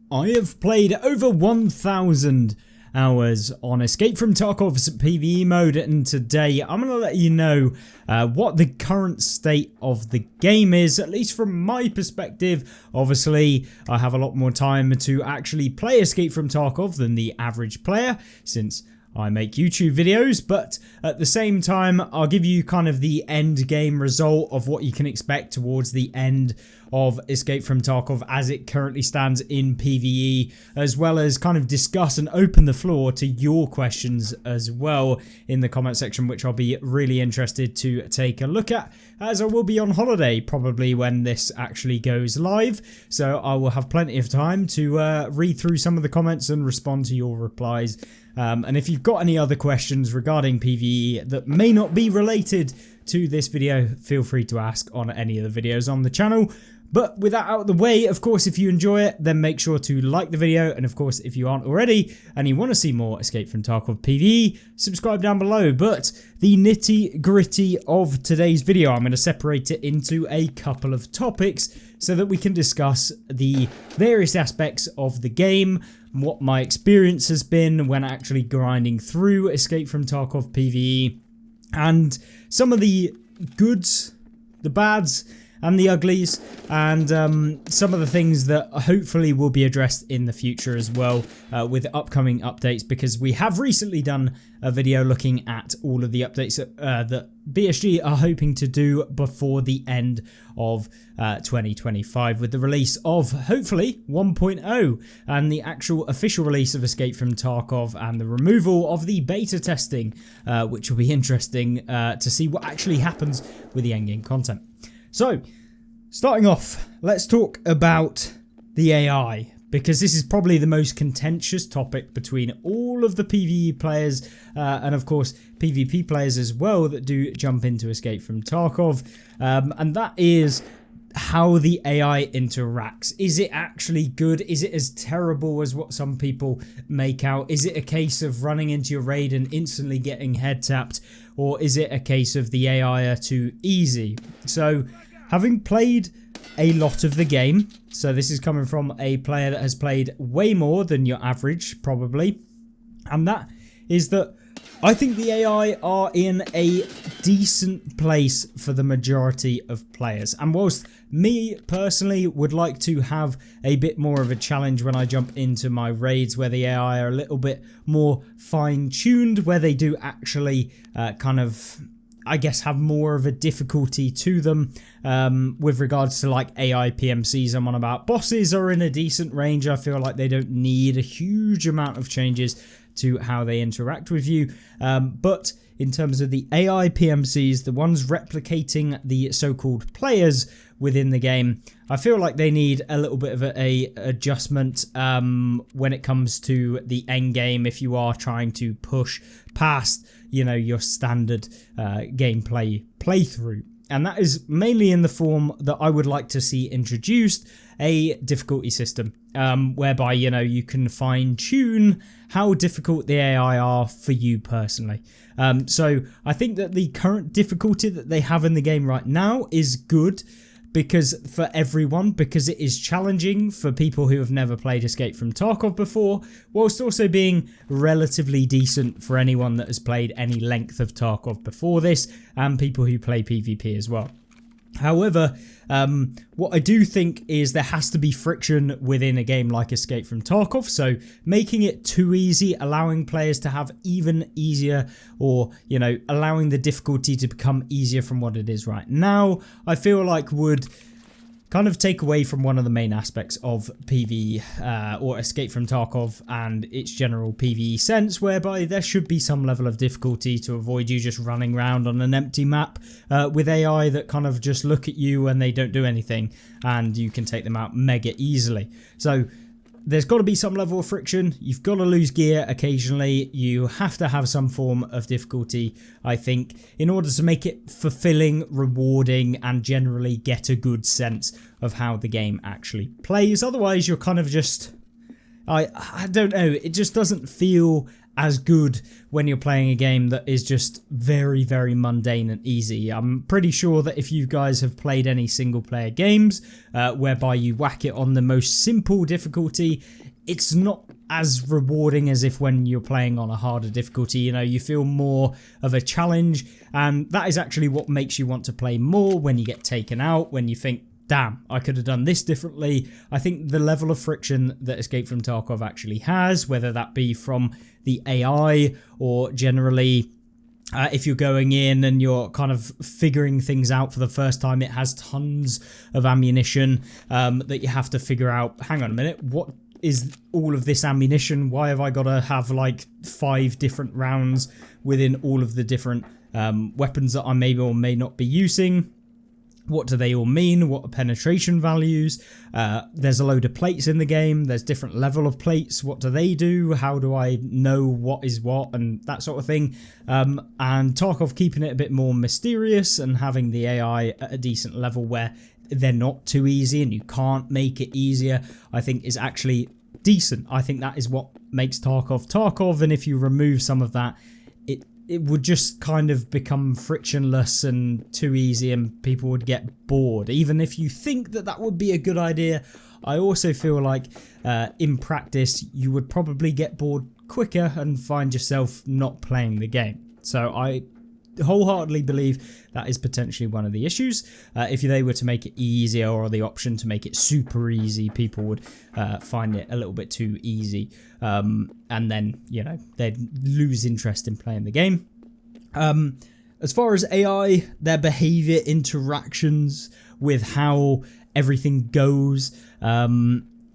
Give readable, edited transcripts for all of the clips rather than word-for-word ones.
I have played over 1,000 hours on Escape from Tarkov's PVE mode, and today I'm going to let you know what the current state of the game is, at least from my perspective. Obviously, I have a lot more time to actually play Escape from Tarkov than the average player, since I make YouTube videos, but at the same time, I'll give you kind of the end game result of what you can expect towards the end of Escape from Tarkov as it currently stands in PvE, as well as kind of discuss and open the floor to your questions as well in the comment section, which I'll be really interested to take a look at, as I will be on holiday probably when this actually goes live, so I will have plenty of time to read through some of the comments and respond to your replies. And if you've got any other questions regarding PvE that may not be related to this video, feel free to ask on any of the videos on the channel. But with that out of the way, of course, if you enjoy it, then make sure to like the video. And of course, if you aren't already and you want to see more Escape from Tarkov PvE, subscribe down below. But the nitty gritty of today's video, I'm going to separate it into a couple of topics so that we can discuss the various aspects of the game, what my experience has been when actually grinding through Escape from Tarkov PvE, and some of the goods, the bads, and the uglies, and some of the things that hopefully will be addressed in the future as well with upcoming updates, because we have recently done a video looking at all of the updates that BSG are hoping to do before the end of 2025 with the release of hopefully 1.0 and the actual official release of Escape from Tarkov and the removal of the beta testing, which will be interesting to see what actually happens with the endgame content. So, starting off, let's talk about the AI, because this is probably the most contentious topic between all of the PvE players and of course PvP players as well that do jump into Escape from Tarkov, and that is how the AI interacts. Is it actually good? Is it as terrible as what some people make out? Is it a case of running into your raid and instantly getting head tapped? Or is it a case of the AI are too easy? So, having played a lot of the game, so this is coming from a player that has played way more than your average, probably, and that is that I think the AI are in a decent place for the majority of players. And whilst me personally would like to have a bit more of a challenge when I jump into my raids where the AI are a little bit more fine-tuned, where they do actually kind of, I guess, have more of a difficulty to them with regards to like AI PMCs. I'm on about. Bosses are in a decent range. I feel like they don't need a huge amount of changes to how they interact with you, but in terms of the AI PMCs, the ones replicating the so-called players within the game, I feel like they need a little bit of a adjustment when it comes to the end game if you are trying to push past, you know, your standard gameplay playthrough. And that is mainly in the form that I would like to see introduced, a difficulty system whereby, you know, you can fine-tune how difficult the AI are for you personally. So I think that the current difficulty that they have in the game right now is good because for everyone, because it is challenging for people who have never played Escape from Tarkov before, whilst also being relatively decent for anyone that has played any length of Tarkov before this and people who play PvP as well. However, what I do think is there has to be friction within a game like Escape from Tarkov, so making it too easy, allowing players to have even easier, or, you know, allowing the difficulty to become easier from what it is right now, I feel like would kind of take away from one of the main aspects of PvE or Escape from Tarkov and its general PvE sense, whereby there should be some level of difficulty to avoid you just running around on an empty map with AI that kind of just look at you and they don't do anything and you can take them out mega easily. So there's got to be some level of friction. You've got to lose gear occasionally. You have to have some form of difficulty, I think, in order to make it fulfilling, rewarding, and generally get a good sense of how the game actually plays. Otherwise, you're kind of just I don't know, it just doesn't feel as good when you're playing a game that is just very, very mundane and easy. I'm pretty sure that if you guys have played any single player games whereby you whack it on the most simple difficulty, it's not as rewarding as if when you're playing on a harder difficulty. You know, you feel more of a challenge, and that is actually what makes you want to play more when you get taken out, when you think, damn, I could have done this differently. I think the level of friction that Escape from Tarkov actually has, whether that be from the AI or generally if you're going in and you're kind of figuring things out for the first time, it has tons of ammunition that you have to figure out. Hang on a minute, what is all of this ammunition? Why have I got to have like 5 different rounds within all of the different weapons that I may or may not be using? What do they all mean? What are penetration values? There's a load of plates in the game. There's different level of plates. What do they do? How do I know what is what? And that sort of thing. And Tarkov keeping it a bit more mysterious and having the AI at a decent level where they're not too easy and you can't make it easier, I think is actually decent. I think that is what makes Tarkov Tarkov. And if you remove some of that, it would just kind of become frictionless and too easy and people would get bored. Even if you think that that would be a good idea, I also feel like in practice you would probably get bored quicker and find yourself not playing the game. So I wholeheartedly believe that is potentially one of the issues. If they were to make it easier, or the option to make it super easy, people would find it a little bit too easy, and then, you know, they'd lose interest in playing the game. As far as AI, their behavior, interactions with how everything goes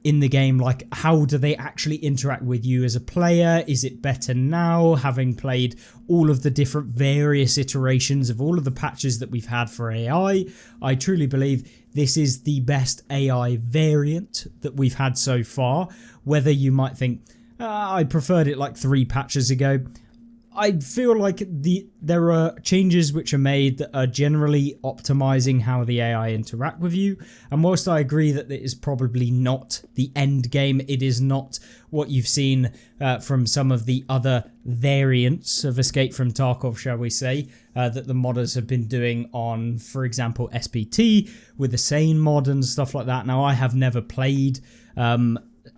in the game, like how do they actually interact with you as a player? Is it better now, having played all of the different various iterations of all of the patches that we've had for AI? I truly believe this is the best AI variant that we've had so far. Whether you might think, I preferred it like 3 patches ago, I feel like there are changes which are made that are generally optimizing how the AI interact with you. And whilst I agree that it is probably not the end game, it is not what you've seen from some of the other variants of Escape from Tarkov, shall we say, that the modders have been doing on, for example, SPT with the Sane mod and stuff like that. Now, I have never played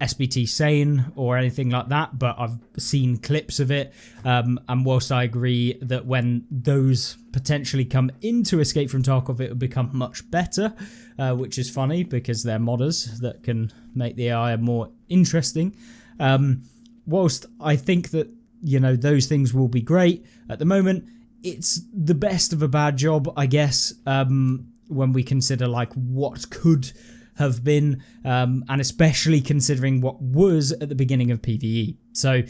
SBT Sane or anything like that, but I've seen clips of it, and whilst I agree that when those potentially come into Escape from Tarkov it will become much better, which is funny because they're modders that can make the AI more interesting. Whilst I think that, you know, those things will be great, at the moment it's the best of a bad job, I guess, when we consider like what could have been, and especially considering what was at the beginning of PVE. So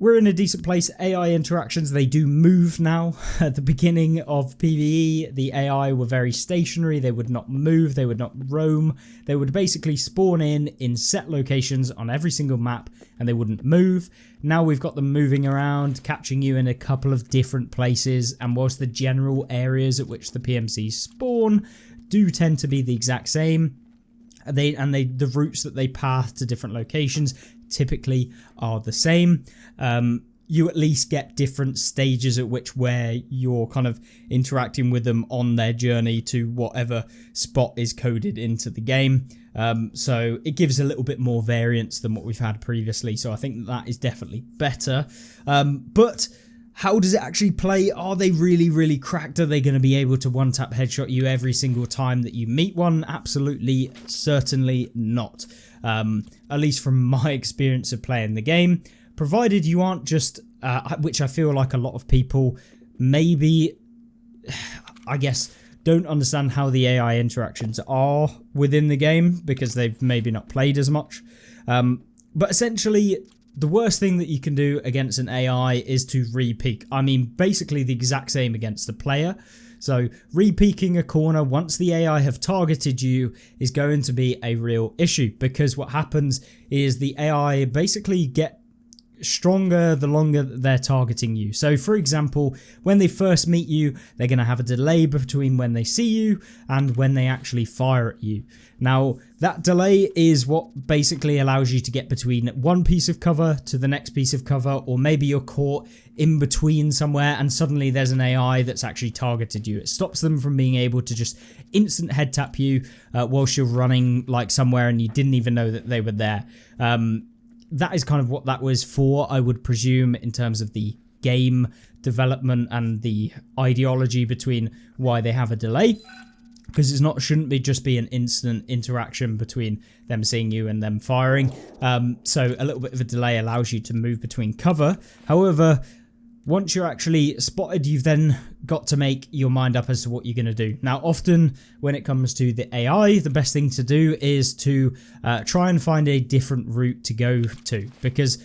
we're in a decent place. AI interactions, they do move now. At the beginning of PVE, the AI were very stationary. They would not move, they would not roam. They would basically spawn in set locations on every single map, and they wouldn't move. Now we've got them moving around, catching you in a couple of different places, and whilst the general areas at which the PMCs spawn do tend to be the exact same, the routes that they path to different locations typically are the same. You at least get different stages at which where you're kind of interacting with them on their journey to whatever spot is coded into the game. So it gives a little bit more variance than what we've had previously. So I think that is definitely better. But how does it actually play? Are they really, really cracked? Are they going to be able to one-tap headshot you every single time that you meet one? Absolutely, certainly not. At least from my experience of playing the game. Provided you aren't just, which I feel like a lot of people maybe, I guess, don't understand how the AI interactions are within the game because they've maybe not played as much. But essentially, the worst thing that you can do against an AI is to re-peek. I mean, basically the exact same against the player. So re-peeking a corner once the AI have targeted you is going to be a real issue, because what happens is the AI basically get stronger the longer they're targeting you. So for example, when they first meet you, they're going to have a delay between when they see you and when they actually fire at you. Now, that delay is what basically allows you to get between one piece of cover to the next piece of cover, or maybe you're caught in between somewhere and suddenly there's an AI that's actually targeted you. It stops them from being able to just instant head tap you whilst you're running like somewhere and you didn't even know that they were there. That is kind of what that was for, I would presume, in terms of the game development and the ideology between why they have a delay. Because shouldn't be just be an instant interaction between them seeing you and them firing. So a little bit of a delay allows you to move between cover. However, once you're actually spotted, you've then got to make your mind up as to what you're going to do. Now, often when it comes to the AI, the best thing to do is to try and find a different route to go to, because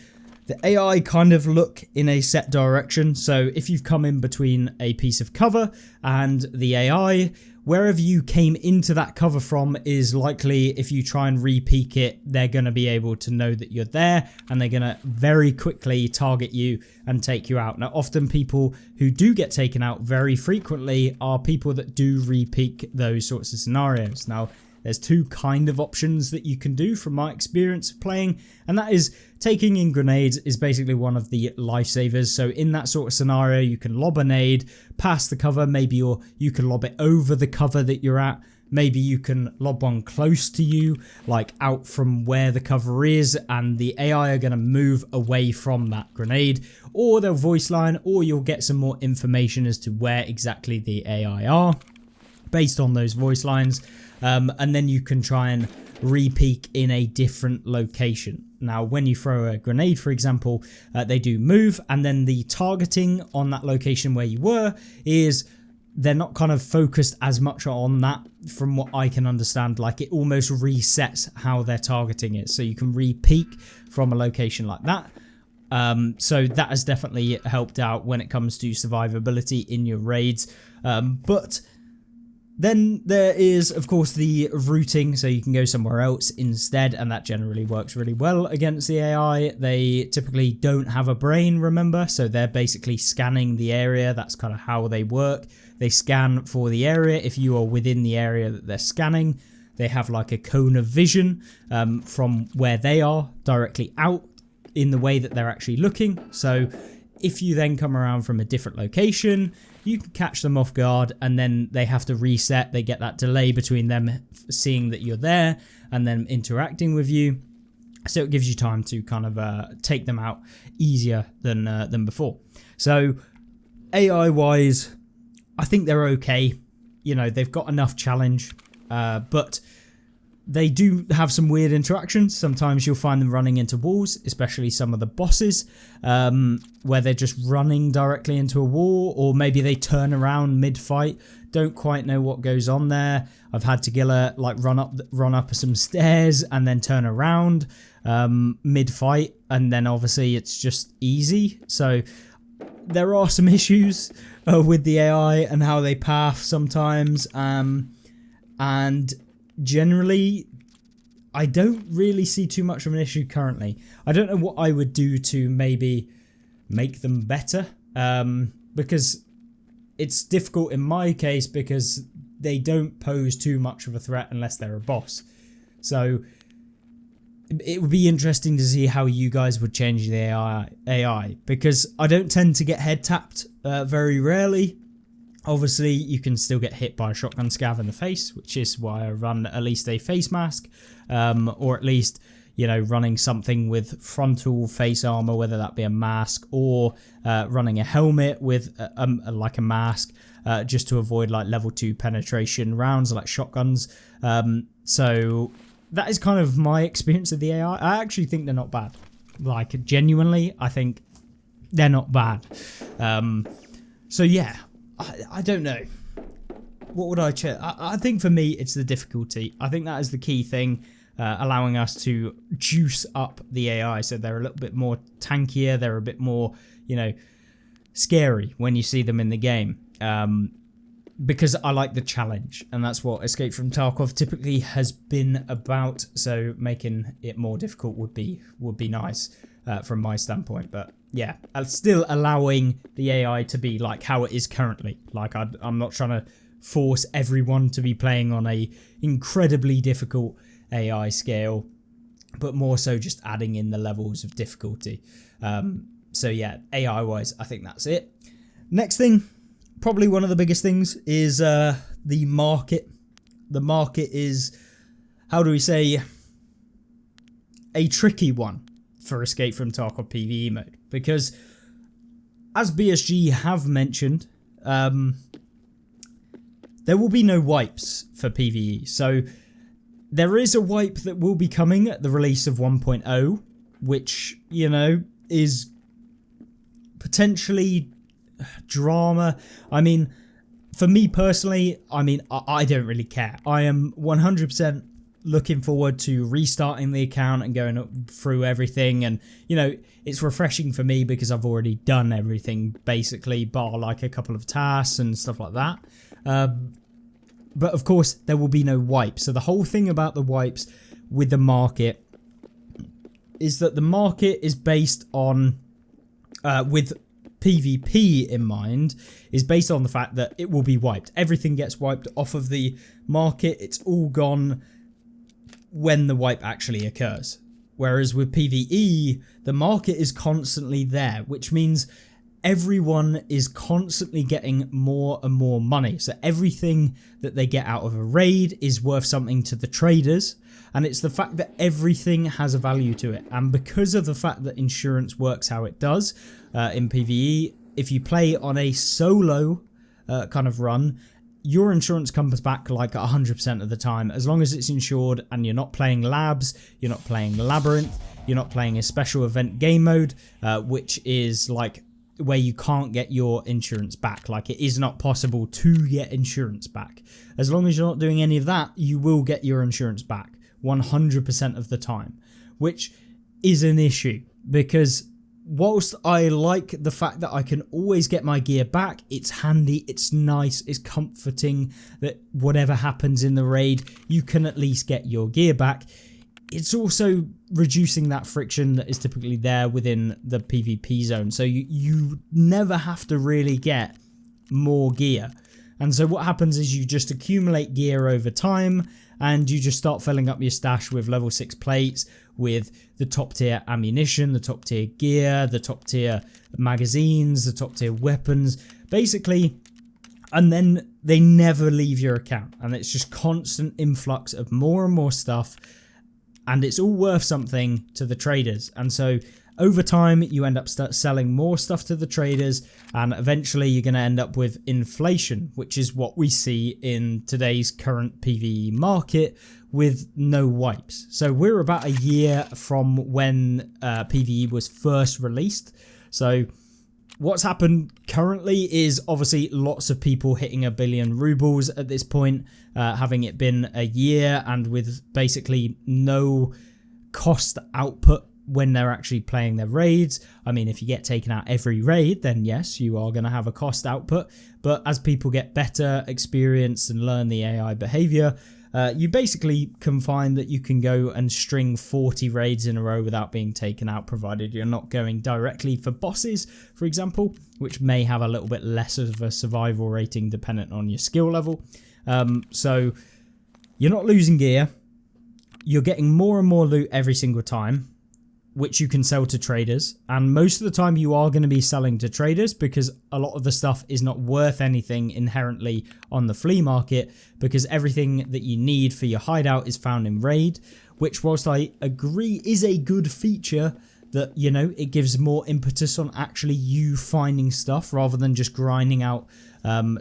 the AI kind of look in a set direction. So if you've come in between a piece of cover and the AI, wherever you came into that cover from is likely, if you try and re-peek it, they're going to be able to know that you're there and they're going to very quickly target you and take you out. Now, often people who do get taken out very frequently are people that do re-peek those sorts of scenarios. Now, there's two kind of options that you can do from my experience of playing, and that is taking in grenades is basically one of the lifesavers. So in that sort of scenario, you can lob a nade past the cover, maybe, or you can lob it over the cover that you're at. Maybe you can lob one close to you, like out from where the cover is, and the AI are going to move away from that grenade, or they'll voice line, or you'll get some more information as to where exactly the AI are based on those voice lines. And then you can try and re-peek in a different location. Now, when you throw a grenade, for example, they do move, and then the targeting on that location where you were is they're not kind of focused as much on that, from what I can understand. Like, it almost resets how they're targeting it, so you can re-peek from a location like that. So that has definitely helped out when it comes to survivability in your raids. But then there is, of course, the routing, so you can go somewhere else instead, and that generally works really well against the AI. They typically don't have a brain, remember, so they're basically scanning the area. That's kind of how they work. They scan for the area. If you are within the area that they're scanning, they have like a cone of vision from where they are directly out in the way that they're actually looking. So if you then come around from a different location, you can catch them off guard, and then they have to reset. They get that delay between them seeing that you're there and then interacting with you. So it gives you time to kind of take them out easier than before. So AI wise, I think they're okay. You know, they've got enough challenge, but they do have some weird interactions. Sometimes you'll find them running into walls, especially some of the bosses, where they're just running directly into a wall, or maybe they turn around mid-fight. Don't quite know what goes on there. I've had Tagilla like run up some stairs and then turn around mid-fight, and then obviously it's just easy. So there are some issues with the AI and how they path sometimes, and generally, I don't really see too much of an issue currently. I don't know what I would do to maybe make them better, because it's difficult in my case because they don't pose too much of a threat unless they're a boss. So it would be interesting to see how you guys would change the AI, because I don't tend to get head tapped very rarely. Obviously, you can still get hit by a shotgun scav in the face, which is why I run at least a face mask, or at least, you know, running something with frontal face armor, whether that be a mask or running a helmet with like a mask, just to avoid like level 2 penetration rounds like shotguns. So that is kind of my experience of the AI. I actually think they're not bad. Like, genuinely, I think they're not bad. So yeah. I don't know. What would I check? I think for me, it's the difficulty. I think that is the key thing, allowing us to juice up the AI. So they're a little bit more tankier. They're a bit more, you know, scary when you see them in the game. Because I like the challenge. And that's what Escape from Tarkov typically has been about. So making it more difficult would be nice. from my standpoint. But yeah, still allowing the AI to be like how it is currently. Like I'm not trying to force everyone to be playing on a incredibly difficult AI scale, but more so just adding in the levels of difficulty. So yeah, AI wise, I think that's it. Next thing, probably one of the biggest things, is the market. The market is, how do we say, a tricky one for Escape from Tarkov PVE mode, because as BSG have mentioned, there will be no wipes for PVE. So there is a wipe that will be coming at the release of 1.0, which, you know, is potentially drama. I mean, for me personally, I mean, I don't really care. I am 100% looking forward to restarting the account and going through everything. And, you know, it's refreshing for me because I've already done everything, basically, bar like a couple of tasks and stuff like that. But of course, there will be no wipes. So the whole thing about the wipes with the market is that the market is based on, with PvP in mind, is based on the fact that it will be wiped. Everything gets wiped off of the market. It's all gone when the wipe actually occurs. Whereas with PvE, the market is constantly there, which means everyone is constantly getting more and more money. So everything that they get out of a raid is worth something to the traders. And it's the fact that everything has a value to it. And because of the fact that insurance works how it does in PvE, if you play on a solo kind of run, your insurance comes back like 100% of the time, as long as it's insured and you're not playing labs, you're not playing labyrinth, you're not playing a special event game mode, which is like where you can't get your insurance back. Like, it is not possible to get insurance back. As long as you're not doing any of that, you will get your insurance back 100% of the time, which is an issue, because whilst I like the fact that I can always get my gear back, it's handy, it's nice, it's comforting that whatever happens in the raid, you can at least get your gear back. It's also reducing that friction that is typically there within the PvP zone. So you never have to really get more gear. And so what happens is you just accumulate gear over time, and you just start filling up your stash with level 6 plates, with the top tier ammunition, the top tier gear, the top tier magazines, the top tier weapons, basically. And then they never leave your account, and it's just constant influx of more and more stuff, and it's all worth something to the traders. And so over time, you end up selling more stuff to the traders, and eventually you're going to end up with inflation, which is what we see in today's current PvE market with no wipes. So we're about a year from when PvE was first released. So what's happened currently is obviously lots of people hitting 1 billion rubles at this point, having it been a year, and with basically no cost output when they're actually playing their raids. I mean, if you get taken out every raid, then yes, you are going to have a cost output. But as people get better, experienced, and learn the AI behavior, you basically can find that you can go and string 40 raids in a row without being taken out, provided you're not going directly for bosses, for example, which may have a little bit less of a survival rating dependent on your skill level. So you're not losing gear. You're getting more and more loot every single time, which you can sell to traders. And most of the time you are going to be selling to traders, because a lot of the stuff is not worth anything inherently on the flea market, because everything that you need for your hideout is found in raid, which, whilst I agree is a good feature, that, you know, it gives more impetus on actually you finding stuff rather than just grinding out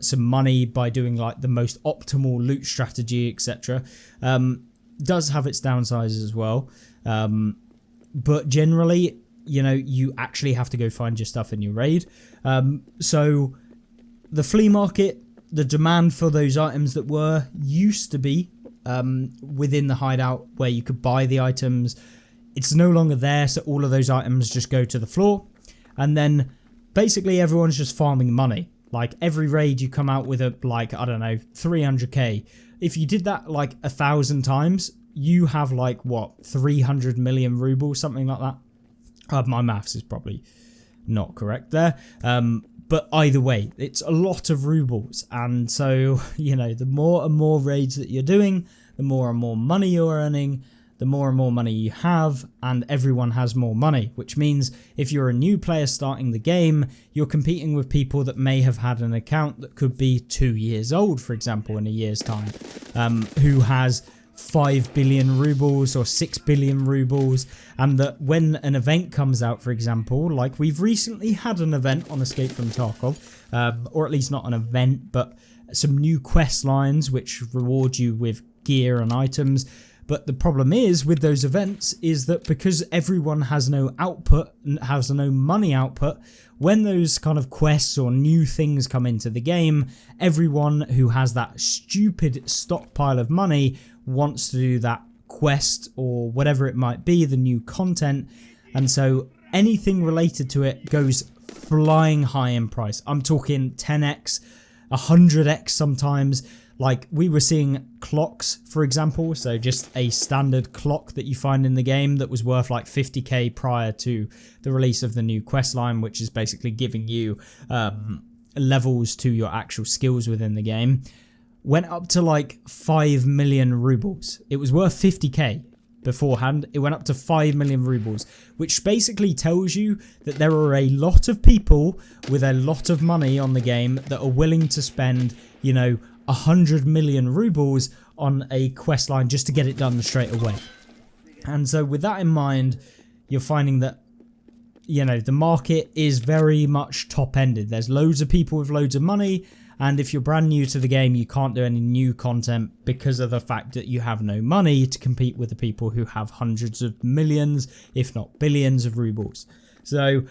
some money by doing like the most optimal loot strategy, etc. Does have its downsides as well. But generally, you know, you actually have to go find your stuff in your raid. So the flea market, the demand for those items that were used to be within the hideout where you could buy the items, it's no longer there. So all of those items just go to the floor. And then basically everyone's just farming money. Like every raid you come out with a, like, I don't know, 300k. If you did that like 1,000 times, you have like, what, 300 million rubles, something like that. My maths is probably not correct there. But either way, it's a lot of rubles. And so, the more and more raids that you're doing, the more and more money you're earning, the more and more money you have, and everyone has more money, which means if you're a new player starting the game, you're competing with people that may have had an account that could be 2 years old, for example, in a year's time, who has 5 billion rubles or 6 billion rubles, and that when an event comes out, for example, like we've recently had an event on Escape from Tarkov, or at least not an event, but some new quest lines which reward you with gear and items. But the problem is with those events is that because everyone has no output, has no money output, when those kind of quests or new things come into the game, everyone who has that stupid stockpile of money wants to do that quest or whatever it might be, the new content. And so anything related to it goes flying high in price. I'm talking 10x, 100x sometimes. Like we were seeing clocks, for example, so just a standard clock that you find in the game that was worth like 50k prior to the release of the new quest line, which is basically giving you levels to your actual skills within the game, went up to like 5 million rubles. It was worth 50k beforehand. It went up to 5 million rubles, which basically tells you that there are a lot of people with a lot of money on the game that are willing to spend, 100 million rubles on a quest line just to get it done straight away. And so with that in mind, you're finding that, the market is very much top-ended. There's loads of people with loads of money, and if you're brand new to the game, you can't do any new content because of the fact that you have no money to compete with the people who have hundreds of millions, if not billions of rubles. So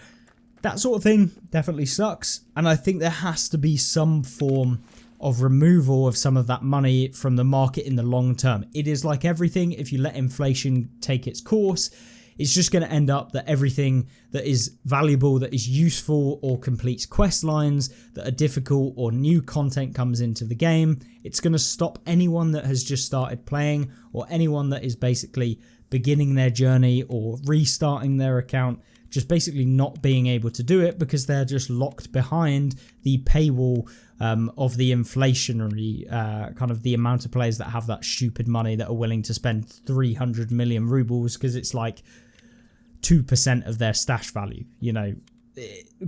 that sort of thing definitely sucks, and I think there has to be some form of removal of some of that money from the market in the long term. It is like everything, if you let inflation take its course, it's just going to end up that everything that is valuable, that is useful or completes quest lines that are difficult or new content comes into the game, it's going to stop anyone that has just started playing or anyone that is basically beginning their journey or restarting their account, just basically not being able to do it because they're just locked behind the paywall of the inflationary kind of the amount of players that have that stupid money that are willing to spend 300 million rubles because it's like 2% of their stash value,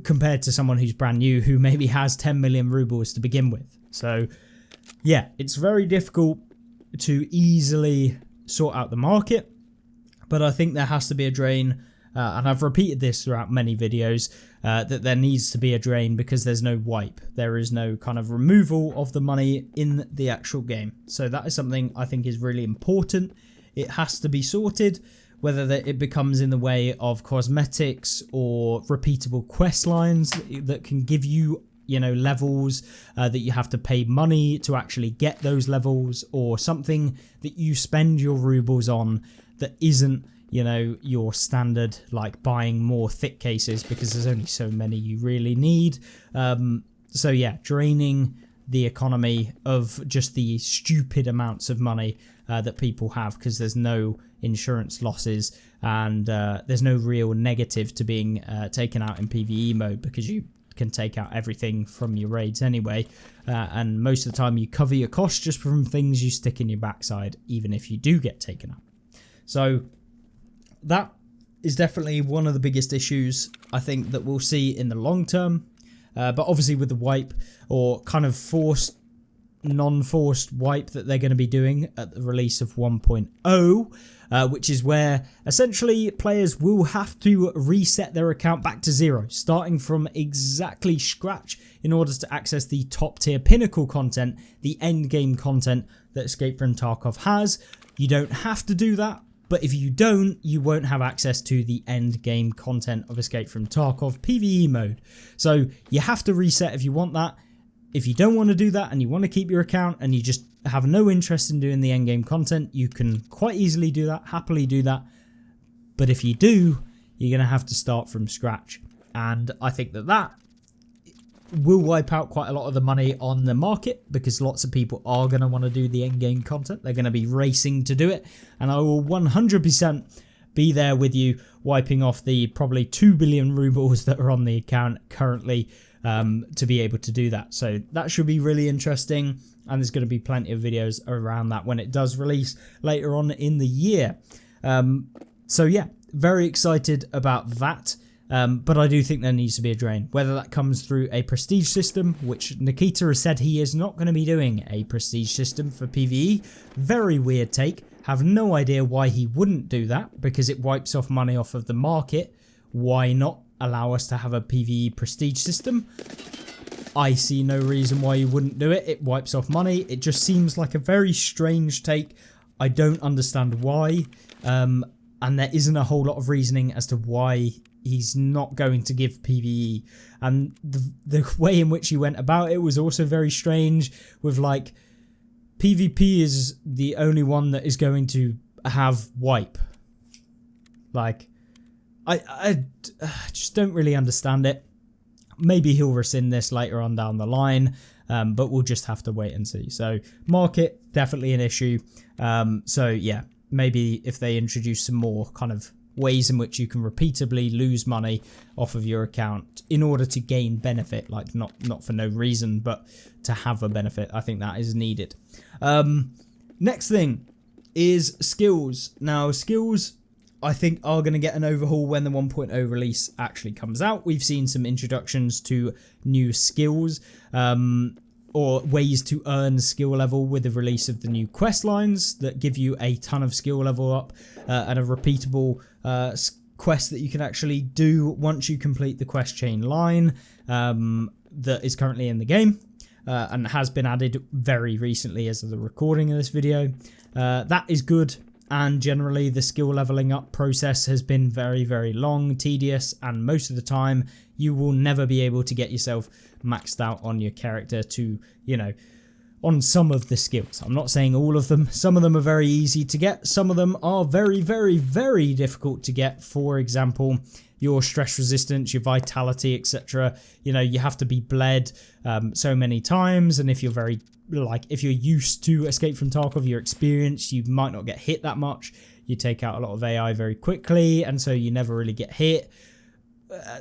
compared to someone who's brand new who maybe has 10 million rubles to begin with. So yeah, it's very difficult to easily sort out the market, but I think there has to be a drain. And I've repeated this throughout many videos, that there needs to be a drain because there's no wipe. There is no kind of removal of the money in the actual game. So that is something I think is really important. It has to be sorted, whether it becomes in the way of cosmetics or repeatable quest lines that can give you, levels that you have to pay money to actually get those levels, or something that you spend your rubles on that isn't, your standard, like buying more thick cases because there's only so many you really need. So yeah, draining the economy of just the stupid amounts of money that people have because there's no insurance losses and there's no real negative to being taken out in PvE mode because you can take out everything from your raids anyway, and most of the time you cover your costs just from things you stick in your backside even if you do get taken out. So that is definitely one of the biggest issues I think that we'll see in the long term. But obviously with the wipe or kind of non-forced wipe that they're going to be doing at the release of 1.0, which is where essentially players will have to reset their account back to 0, starting from exactly scratch in order to access the top tier pinnacle content, the end game content that Escape from Tarkov has. You don't have to do that, but if you don't, you won't have access to the end game content of Escape from Tarkov PVE mode. So you have to reset if you want that. If you don't want to do that and you want to keep your account and you just have no interest in doing the end game content, you can quite easily do that, happily do that. But if you do, you're going to have to start from scratch. And I think that will wipe out quite a lot of the money on the market because lots of people are going to want to do the end game content. They're going to be racing to do it. And I will 100% be there with you, wiping off the probably 2 billion rubles that are on the account currently to be able to do that. So that should be really interesting, and there's going to be plenty of videos around that when it does release later on in the year. So yeah, very excited about that. But I do think there needs to be a drain, whether that comes through a prestige system, which Nikita has said he is not going to be doing a prestige system for PvE. Very weird take. Have no idea why he wouldn't do that, because it wipes off money off of the market. Why not allow us to have a PvE prestige system? I see no reason why you wouldn't do it. It wipes off money. It just seems like a very strange take. I don't understand why. And there isn't a whole lot of reasoning as to why he's not going to give PvE. And the way in which he went about it was also very strange, with like, PvP is the only one that is going to have wipe. Like, I just don't really understand it. Maybe he'll rescind this later on down the line, but we'll just have to wait and see. So market, definitely an issue. So yeah, maybe if they introduce some more kind of ways in which you can repeatedly lose money off of your account in order to gain benefit, like not for no reason, but to have a benefit, I think that is needed. Next thing is skills. Now, skills, I think, are going to get an overhaul when the 1.0 release actually comes out. We've seen some introductions to new skills, or ways to earn skill level with the release of the new quest lines that give you a ton of skill level up, and a repeatable quest that you can actually do once you complete the quest chain line that is currently in the game, and has been added very recently as of the recording of this video. That is good. And generally the skill leveling up process has been very, very long, tedious, and most of the time you will never be able to get yourself maxed out on your character to, you know, on some of the skills. I'm not saying all of them. Some of them are very easy to get. Some of them are very, very, very difficult to get. For example, your stress resistance, your vitality, etc. You know, you have to be bled so many times, and if you're very, like, if you're used to Escape from Tarkov, you're experienced, you might not get hit that much. You take out a lot of AI very quickly, and so you never really get hit.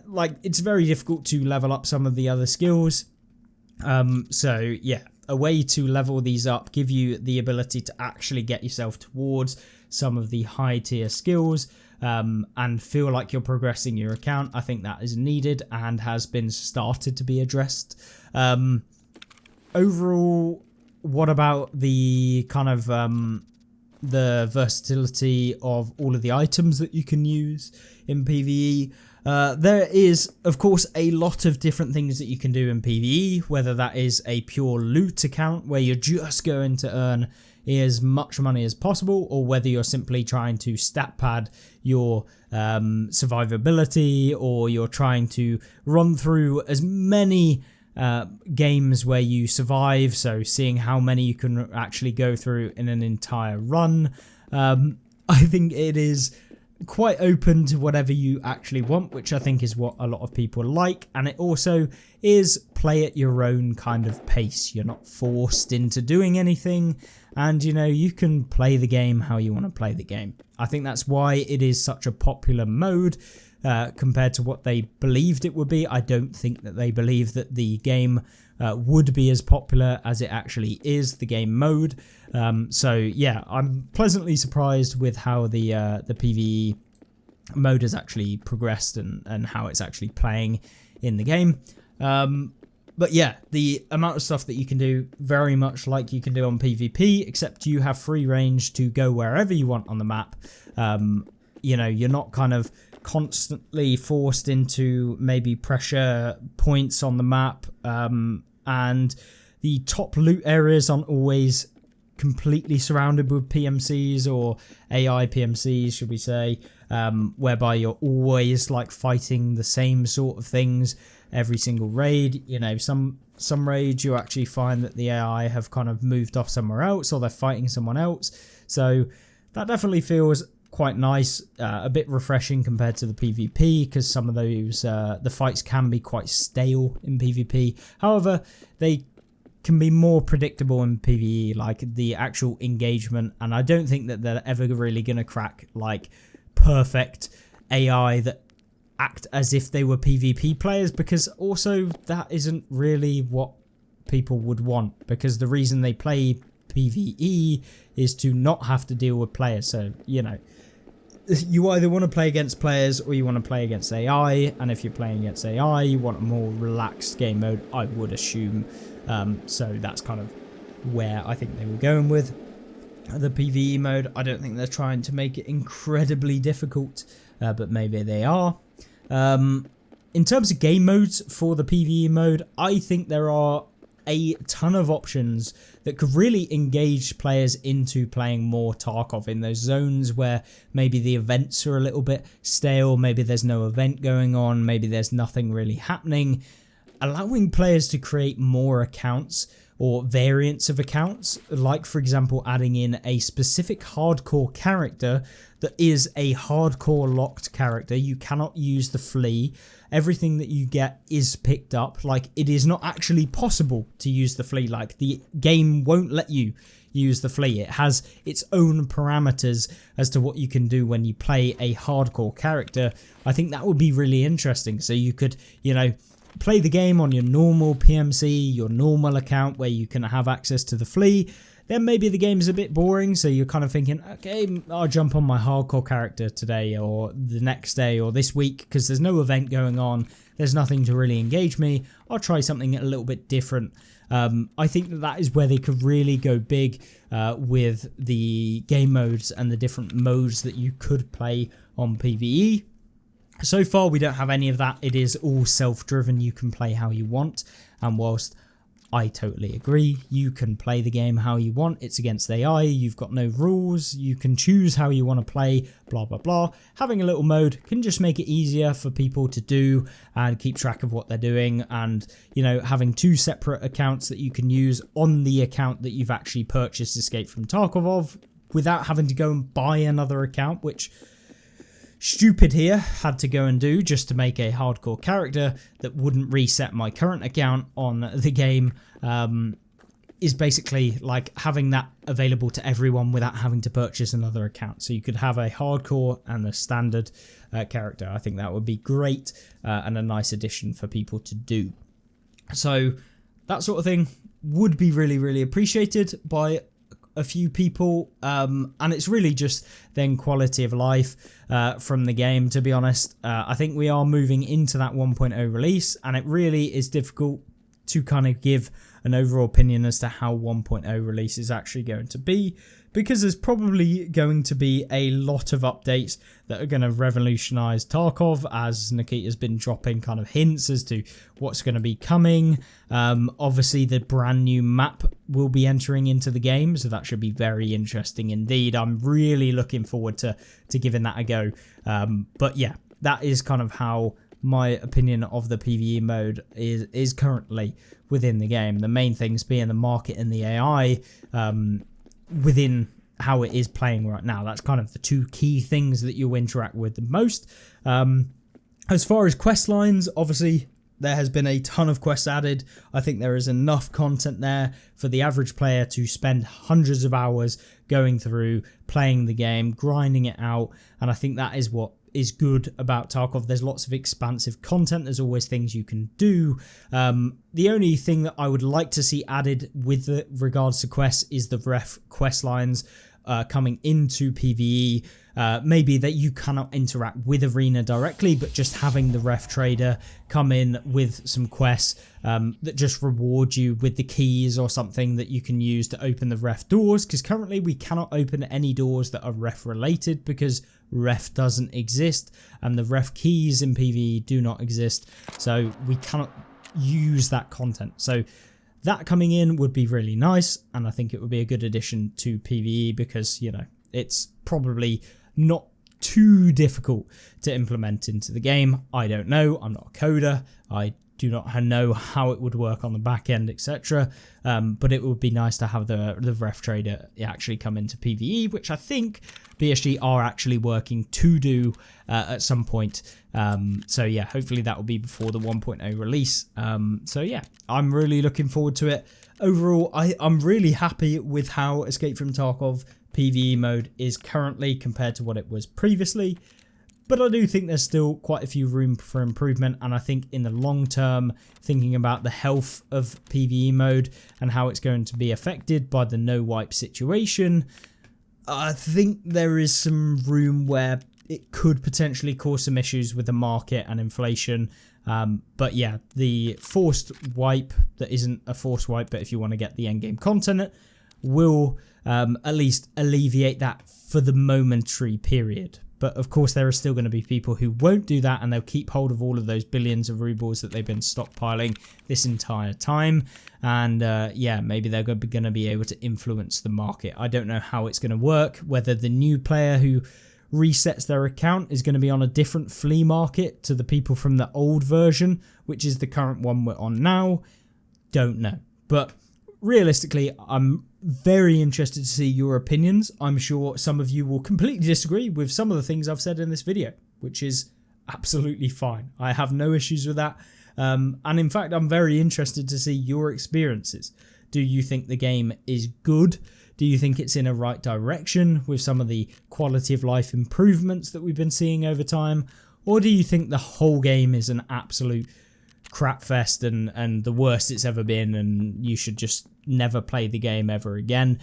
Like, it's very difficult to level up some of the other skills. So yeah, a way to level these up, give you the ability to actually get yourself towards some of the high tier skills, and feel like you're progressing your account. I think that is needed and has been started to be addressed. Overall, what about the kind of the versatility of all of the items that you can use in PvE? There is, of course, a lot of different things that you can do in PvE, whether that is a pure loot account where you're just going to earn as much money as possible, or whether you're simply trying to stat pad your survivability, or you're trying to run through as many games where you survive, so seeing how many you can actually go through in an entire run. I think it is quite open to whatever you actually want, which I think is what a lot of people like, and it also is play at your own kind of pace. You're not forced into doing anything, and you know, you can play the game how you want to play the game. I think that's why it is such a popular mode. Compared to what they believed it would be. I don't think that they believe that the game would be as popular as it actually is, the game mode. So yeah, I'm pleasantly surprised with how the PvE mode has actually progressed and how it's actually playing in the game. But yeah, the amount of stuff that you can do, very much like you can do on PvP, except you have free range to go wherever you want on the map. You know, you're not kind of constantly forced into maybe pressure points on the map, and the top loot areas aren't always completely surrounded with PMCs or AI PMCs, should we say, whereby you're always like fighting the same sort of things every single raid. You know, some raids you actually find that the AI have kind of moved off somewhere else, or they're fighting someone else, so that definitely feels quite nice, a bit refreshing compared to the PvP, because some of those the fights can be quite stale in PvP. However, they can be more predictable in PvE, like the actual engagement, and I don't think that they're ever really going to crack like perfect AI that act as if they were PvP players, because also that isn't really what people would want, because the reason they play PvE is to not have to deal with players. So, you know, you either want to play against players or you want to play against AI, and if you're playing against AI, you want a more relaxed game mode, I would assume. So that's kind of where I think they were going with the PvE mode. I don't think they're trying to make it incredibly difficult, but maybe they are. In terms of game modes for the PvE mode, I think there are a ton of options that could really engage players into playing more Tarkov in those zones where maybe the events are a little bit stale, maybe there's no event going on, maybe there's nothing really happening. Allowing players to create more accounts or variants of accounts, like for example adding in a specific hardcore character that is a hardcore locked character. You cannot use the Flea. Everything that you get is picked up. Like, it is not actually possible to use the Flea. Like, the game won't let you use the Flea. It has its own parameters as to what you can do when you play a hardcore character. I think that would be really interesting. So you could, you know, play the game on your normal PMC, your normal account where you can have access to the Flea. Then maybe the game is a bit boring, so you're kind of thinking, okay, I'll jump on my hardcore character today or the next day or this week because there's no event going on. There's nothing to really engage me. I'll try something a little bit different. I think that is where they could really go big with the game modes and the different modes that you could play on PvE. So far, we don't have any of that. It is all self-driven. You can play how you want. And whilst I totally agree, you can play the game how you want. It's against AI. You've got no rules. You can choose how you want to play, blah, blah, blah. Having a little mode can just make it easier for people to do and keep track of what they're doing. And, you know, having two separate accounts that you can use on the account that you've actually purchased Escape from Tarkov of without having to go and buy another account, which Stupid here had to go and do just to make a hardcore character that wouldn't reset my current account on the game, is basically like having that available to everyone without having to purchase another account. So you could have a hardcore and a standard character. I think that would be great and a nice addition for people to do. So that sort of thing would be really, really appreciated by a few people, and it's really just then quality of life from the game, to be honest. I think we are moving into that 1.0 release, and it really is difficult to kind of give an overall opinion as to how 1.0 release is actually going to be, because there's probably going to be a lot of updates that are going to revolutionize Tarkov, as Nikita's been dropping kind of hints as to what's going to be coming. Obviously, the brand new map will be entering into the game, so that should be very interesting indeed. I'm really looking forward to giving that a go. But yeah, that is kind of how my opinion of the PvE mode is currently within the game. The main things being the market and the AI within how it is playing right now. That's kind of the two key things that you'll interact with the most. As far as quest lines, obviously there has been a ton of quests added. I think there is enough content there for the average player to spend hundreds of hours going through, playing the game, grinding it out, and I think that is what is good about Tarkov. There's lots of expansive content. There's always things you can do. The only thing that I would like to see added with regards to quests is the ref quest lines coming into PvE. Maybe that you cannot interact with Arena directly, but just having the ref trader come in with some quests that just reward you with the keys or something that you can use to open the ref doors, because currently we cannot open any doors that are ref related because ref doesn't exist and the ref keys in PvE do not exist, so we cannot use that content. So that coming in would be really nice, and I think it would be a good addition to PvE because, you know, it's probably not too difficult to implement into the game. I don't know. I'm not a coder. I do not know how it would work on the back end, etc. But it would be nice to have the ref trader actually come into PvE, which I think BSG are actually working to do at some point. So yeah, hopefully that will be before the 1.0 release. So yeah, I'm really looking forward to it. overall, I'm really happy with how Escape from Tarkov PVE mode is currently compared to what it was previously. But I do think there's still quite a few room for improvement, and I think in the long term, thinking about the health of PvE mode and how it's going to be affected by the no wipe situation, I think there is some room where it could potentially cause some issues with the market and inflation. But yeah, the forced wipe that isn't a forced wipe, but if you want to get the endgame content, will at least alleviate that for the momentary period. But of course, there are still going to be people who won't do that, and they'll keep hold of all of those billions of rubles that they've been stockpiling this entire time. And yeah, maybe they're going to be able to influence the market. I don't know how it's going to work, whether the new player who resets their account is going to be on a different flea market to the people from the old version, which is the current one we're on now. Don't know. But realistically, I'm very interested to see your opinions. I'm sure some of you will completely disagree with some of the things I've said in this video, which is absolutely fine. I have no issues with that. And in fact, I'm very interested to see your experiences. Do you think the game is good? Do you think it's in a right direction with some of the quality of life improvements that we've been seeing over time? Or do you think the whole game is an absolute crap fest and the worst it's ever been, and you should just never play the game ever again?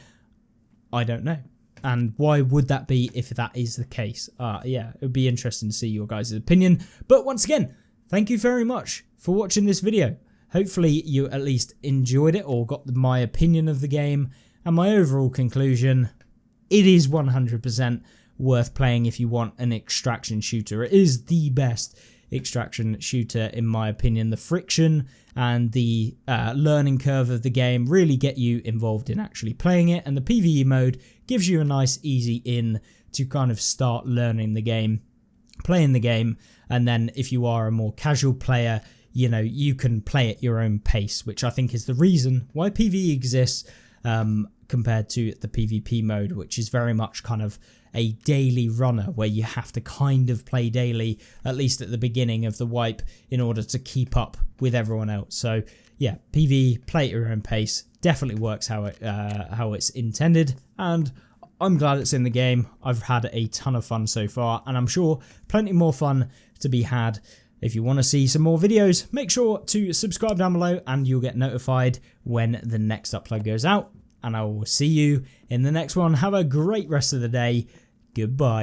I don't know. And why would that be if that is the case? Yeah, it would be interesting to see your guys' opinion. But once again, thank you very much for watching this video. Hopefully you at least enjoyed it or got my opinion of the game. And my overall conclusion, it is 100% worth playing if you want an extraction shooter. It is the best extraction shooter in my opinion. The friction and the learning curve of the game really get you involved in actually playing it, and the PvE mode gives you a nice easy in to kind of start learning the game, playing the game, and then if you are a more casual player, you know, you can play at your own pace, which I think is the reason why PvE exists compared to the PvP mode, which is very much kind of a daily runner where you have to kind of play daily, at least at the beginning of the wipe, in order to keep up with everyone else. So yeah, PvE, play at your own pace, definitely works how it's intended, and I'm glad it's in the game. I've had a ton of fun so far, and I'm sure plenty more fun to be had. If you want to see some more videos, make sure to subscribe down below and you'll get notified when the next upload goes out. And I will see you in the next one. Have a great rest of the day. Goodbye.